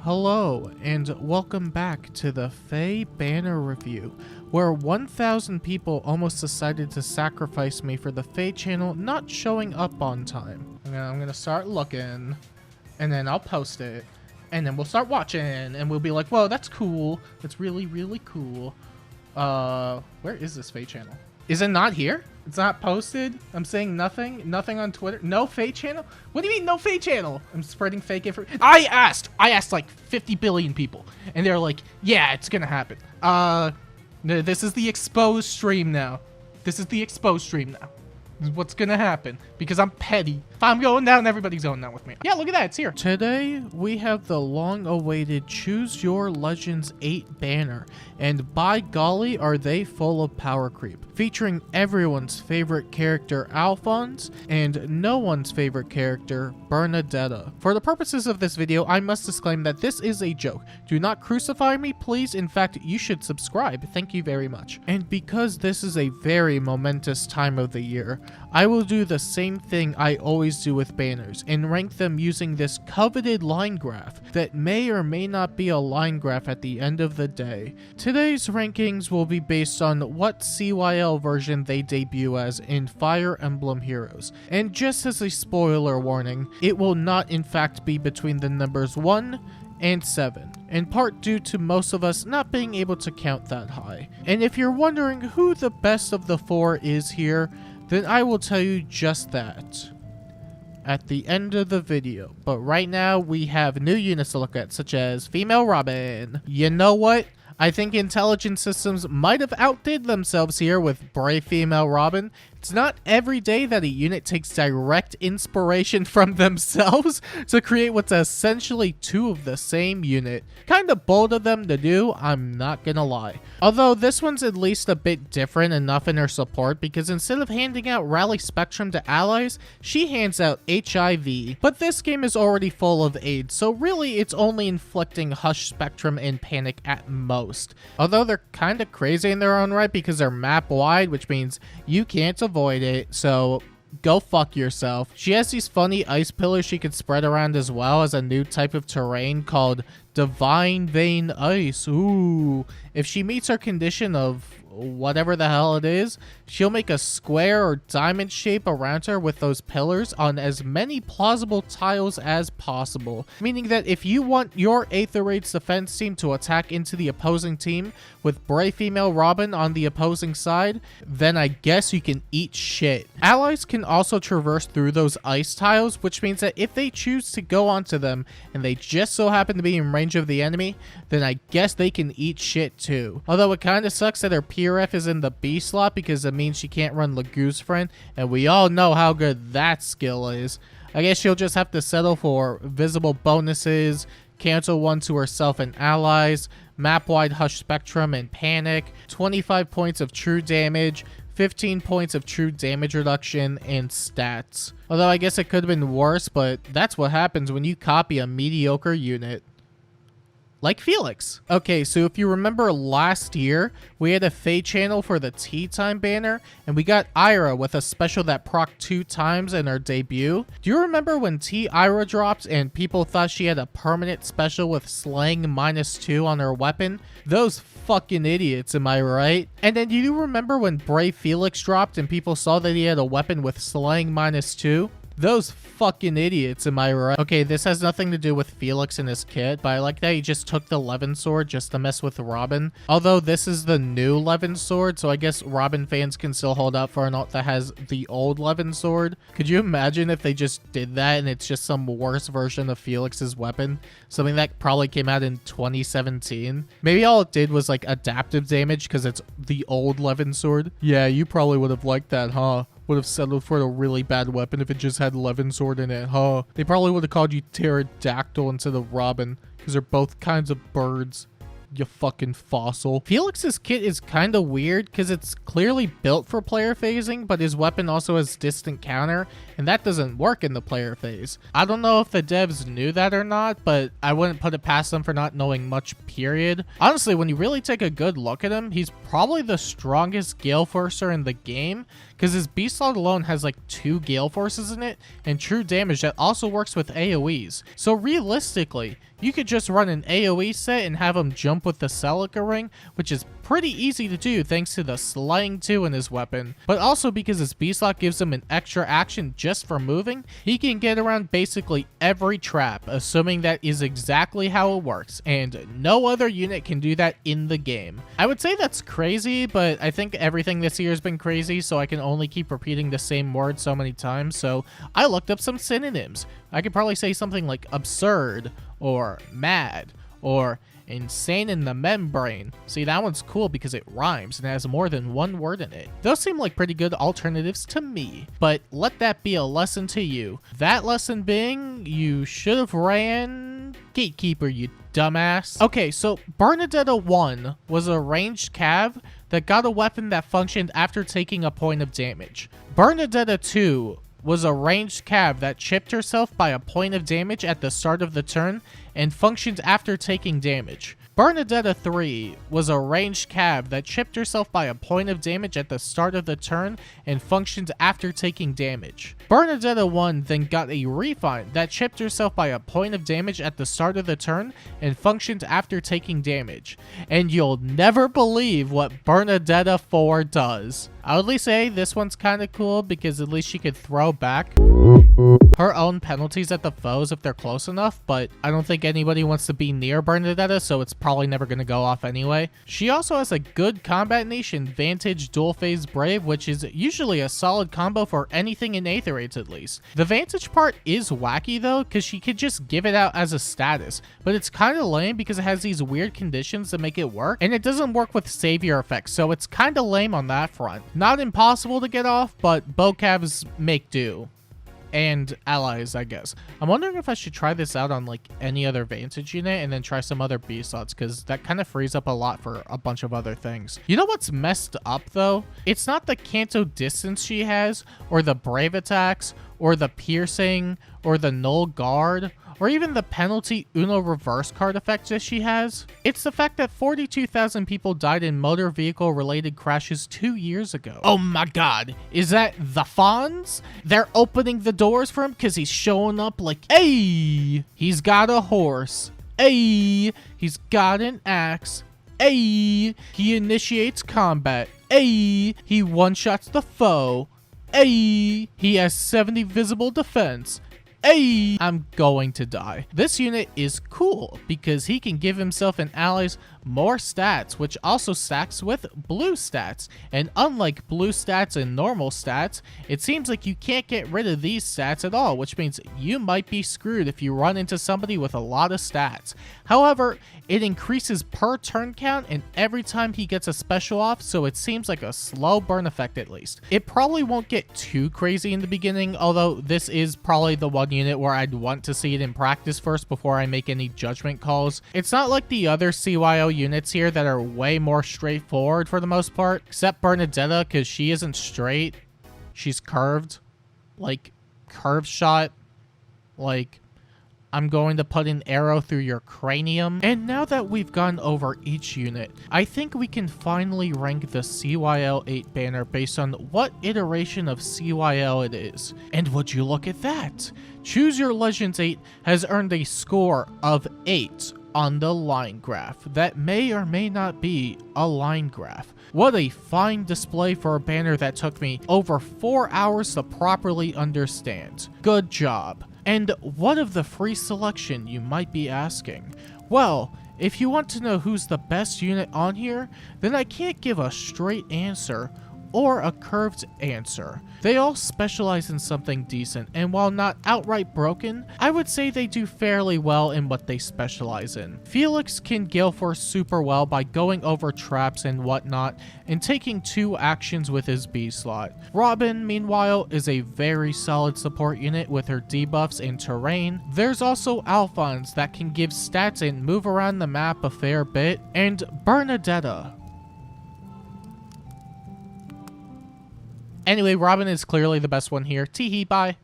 Hello, and welcome back to the Faye banner review, where 1,000 people almost decided to sacrifice me for the Faye channel not showing up on time. I'm gonna start looking, and then I'll post it, and then we'll start watching, and we'll be like, whoa, that's cool. That's really, really cool. Where is this Faye channel? Is it not here? It's not posted? I'm saying nothing? Nothing on Twitter? No Faye channel? What do you mean no Faye channel? I'm spreading fake information. I asked like 50 billion people, and they're like, yeah, it's gonna happen. This is the exposed stream now. This is the exposed stream now. This is what's gonna happen, because I'm petty. If I'm going down, everybody's going down with me. Yeah, look at that, it's here. Today, we have the long-awaited Choose Your Legends 8 banner, and by golly, are they full of power creep. Featuring everyone's favorite character, Alfonse, and no one's favorite character, Bernadetta. For the purposes of this video, I must disclaim that this is a joke. Do not crucify me, please. In fact, you should subscribe. Thank you very much. And because this is a very momentous time of the year, I will do the same thing I always do with banners and rank them using this coveted line graph that may or may not be a line graph at the end of the day. Today's rankings will be based on what CYL version they debut as in Fire Emblem Heroes. And just as a spoiler warning, it will not in fact be between the numbers 1 and 7, in part due to most of us not being able to count that high. And if you're wondering who the best of the 4 is here, then I will tell you just that at the end of the video. But right now, we have new units to look at, such as Female Robin. You know what? I think Intelligent Systems might have outdid themselves here with Brave Female Robin. It's not every day that a unit takes direct inspiration from themselves to create what's essentially 2 of the same unit. Kinda bold of them to do, I'm not gonna lie. Although this one's at least a bit different enough in her support, because instead of handing out Rally Spectrum to allies, she hands out HIV. But this game is already full of AIDS, so really it's only inflicting Hush Spectrum and Panic at most. Although they're kinda crazy in their own right because they're map wide, which means you can't avoid it, so go fuck yourself. She has these funny ice pillars she can spread around as well as a new type of terrain called Divine Vein Ice. Ooh. If she meets her condition of whatever the hell it is, she'll make a square or diamond shape around her with those pillars on as many plausible tiles as possible. Meaning that if you want your Aether Raid's defense team to attack into the opposing team with Brave Female Robin on the opposing side, then I guess you can eat shit. Allies can also traverse through those ice tiles, which means that if they choose to go onto them and they just so happen to be in range of the enemy, then I guess they can eat shit too. Although it kinda sucks that her PRF is in the B slot because it means she can't run Lagoose Friend, and we all know how good that skill is. I guess she'll just have to settle for visible bonuses, cancel one to herself and allies, map-wide Hush Spectrum and Panic, 25 points of true damage, 15 points of true damage reduction, and stats. Although I guess it could have been worse, but that's what happens when you copy a mediocre unit. Like Felix. Okay, so if you remember last year, we had a Faye channel for the Tea Time banner, and we got Ira with a special that proc 2 times in her debut. Do you remember when T Ira dropped and people thought she had a permanent special with slang -2 on her weapon? Those fucking idiots, am I right? And then do you remember when Brave Felix dropped and people saw that he had a weapon with slang -2? Those fucking idiots, am I right? Okay, this has nothing to do with Felix and his kit, but I like that he just took the Levin sword just to mess with Robin. Although this is the new Levin sword, so I guess Robin fans can still hold out for an ult that has the old Levin sword. Could you imagine if they just did that and it's just some worse version of Felix's weapon? Something that probably came out in 2017. Maybe all it did was like adaptive damage because it's the old Levin sword. Yeah, you probably would have liked that, huh? Would have settled for a really bad weapon if it just had Levin sword in it, huh? They probably would have called you Pterodactyl instead of Robin, because they're both kinds of birds. You fucking fossil. Felix's kit is kind of weird because it's clearly built for player phasing, but his weapon also has distant counter, and that doesn't work in the player phase. I don't know if the devs knew that or not, but I wouldn't put it past them for not knowing much, period. Honestly, when you really take a good look at him, he's probably the strongest Gale Forcer in the game, because his B slot alone has like 2 Gale Forces in it and true damage that also works with AoEs. So realistically, you could just run an AoE set and have him jump with the Celica ring, which is pretty easy to do thanks to the Slaying 2 in his weapon. But also because his B slot gives him an extra action just for moving, he can get around basically every trap, assuming that is exactly how it works, and no other unit can do that in the game. I would say that's crazy, but I think everything this year has been crazy, so I can only keep repeating the same word so many times, so I looked up some synonyms. I could probably say something like absurd, or mad, or insane in the membrane. See, that one's cool because it rhymes and has more than one word in it. Those seem like pretty good alternatives to me, but let that be a lesson to you. That lesson being, you should have ran Gatekeeper, you dumbass. Okay, so Bernadetta 1 was a ranged cav that got a weapon that functioned after taking a point of damage. Bernadetta 2 was a ranged cav that chipped herself by a point of damage at the start of the turn and functioned after taking damage. Bernadetta 3 was a ranged cav that chipped herself by a point of damage at the start of the turn and functioned after taking damage. Bernadetta 1 then got a refine that chipped herself by a point of damage at the start of the turn and functioned after taking damage. And you'll never believe what Bernadetta 4 does. I would at least say this one's kind of cool because at least she could throw back her own penalties at the foes if they're close enough, but I don't think anybody wants to be near Bernadetta, so it's probably never going to go off anyway. She also has a good combat niche in Vantage Dual Phase Brave, which is usually a solid combo for anything in Aether Raids at least. The Vantage part is wacky though, because she could just give it out as a status, but it's kind of lame because it has these weird conditions that make it work, and it doesn't work with Savior effects, so it's kind of lame on that front. Not impossible to get off, but Bocavs make do. And allies, I guess. I'm wondering if I should try this out on like any other Vantage unit and then try some other B slots, because that kind of frees up a lot for a bunch of other things. You know what's messed up though? It's not the Canto distance she has, or the brave attacks, or the piercing, or the null guard, or even the penalty Uno reverse card effect that she has. It's the fact that 42,000 people died in motor vehicle related crashes 2 years ago. Oh my god, is that the Fonz? They're opening the doors for him because he's showing up like, hey, he's got a horse, hey, he's got an axe, hey, he initiates combat, hey, he one-shots the foe, hey, he has 70 visible defense, hey, I'm going to die. This unit is cool because he can give himself and allies more stats, which also stacks with blue stats. And unlike blue stats and normal stats, it seems like you can't get rid of these stats at all, which means you might be screwed if you run into somebody with a lot of stats. However, it increases per turn count and every time he gets a special off, so it seems like a slow burn effect at least. It probably won't get too crazy in the beginning, although this is probably the one unit where I'd want to see it in practice first before I make any judgment calls. It's not like the other CYO units here that are way more straightforward for the most part, except Bernadetta, because she isn't straight. She's curved. Like, curved shot. Like, I'm going to put an arrow through your cranium. And now that we've gone over each unit, I think we can finally rank the CYL 8 banner based on what iteration of CYL it is. And would you look at that? Choose Your Legends 8 has earned a score of 8 on the line graph. That may or may not be a line graph. What a fine display for a banner that took me over 4 hours to properly understand. Good job. And what of the free selection, you might be asking? Well, if you want to know who's the best unit on here, then I can't give a straight answer or a curved answer. They all specialize in something decent, and while not outright broken, I would say they do fairly well in what they specialize in. Felix can Gale Force super well by going over traps and whatnot, and taking 2 actions with his B slot. Robin, meanwhile, is a very solid support unit with her debuffs and terrain. There's also Alfonse that can give stats and move around the map a fair bit, and Bernadetta. Anyway, Robin is clearly the best one here. Teehee, bye.